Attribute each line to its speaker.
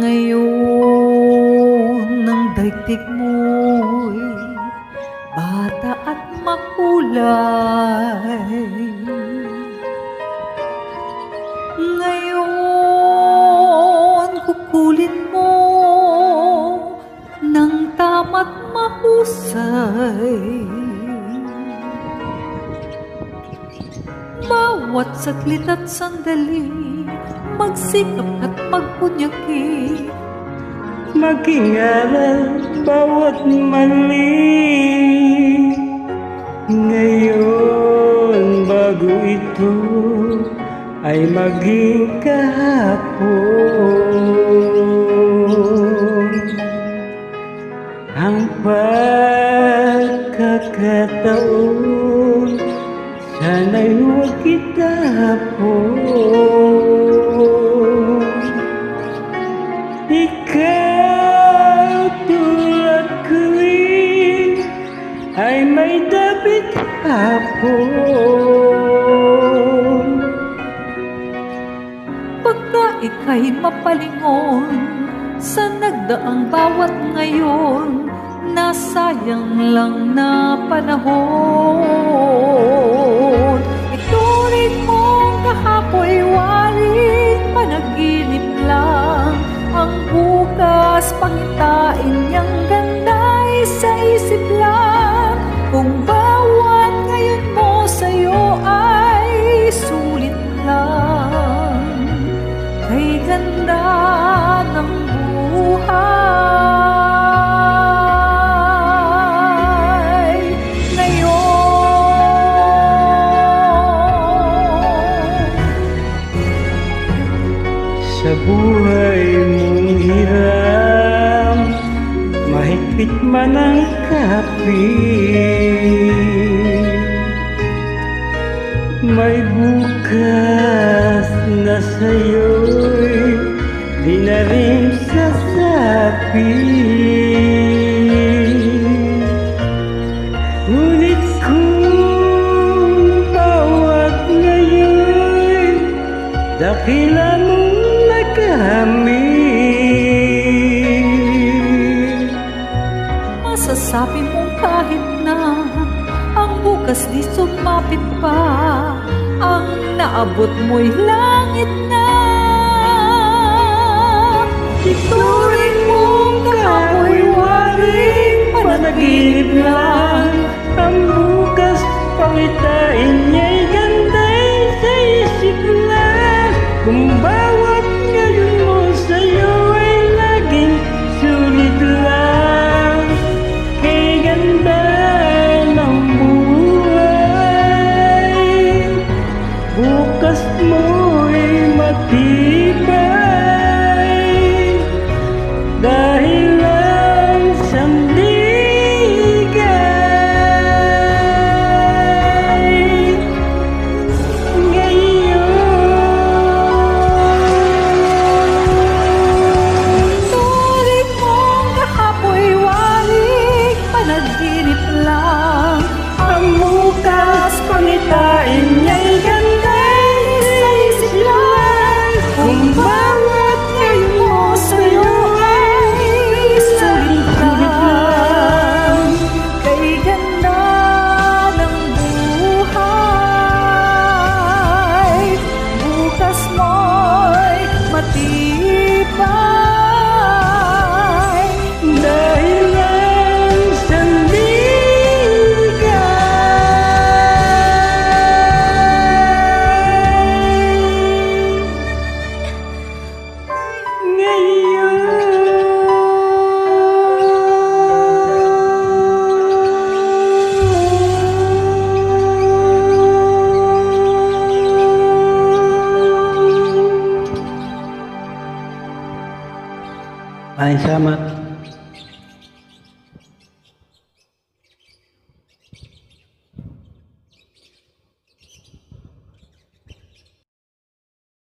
Speaker 1: Ngayon ang daigdig mo'y bata at makulay. Ngayon kukulin mo ng tama't mahusay. Bawat saglit at sandali, magsikap at magpunyaki,
Speaker 2: mag-ingaral bawat mali. Ngayon bago ito ay maging kahapon. Ang pagkakataon, sana'y huwag itapon. Ikaw tulad ko rin ay may dapit hapon.
Speaker 1: Pagka ika'y mapalingon sa nagdaang bawat ngayon, nasayang lang na panahon. Ituring mong kahapoy waring panaginip lang, ang bukas pangitain niyang ganda'y sa isip lang. Kung bawat ngayon mo sa'yo ay sulit lang, kay ganda ng buhay.
Speaker 2: Sa buhay mong hiram, mahigpit man ang kapit, may bukas na sa'yo'y di na rin sasapit. Ngunit kung bawat ngayon dakila mong nagamit,
Speaker 1: masasabi mong kahit na ang bukas di sumapit pa, ang naabot mo'y langit na. Ituring mong kahapoy waring panaginip lang,
Speaker 2: ang bukas pangitain niya'y ganda'y sa isip lang. Kung bawat ngayon mo sa'yo ay laging sulit lang, kay ganda ng buhay. Bukas mo'y matibay dahil lang sandigay.
Speaker 1: ituring mong kahapoy waring panaginip lang,
Speaker 2: Ang bukas pangitain niya'y ganda'y sa isip lang.
Speaker 1: kung bawat ngayon mo sa'yo ay sulit lang, kay ganda ng buhay. Bukas mo'y matibay
Speaker 2: dahil lang sandigay. Ngayon. Ay, salamat.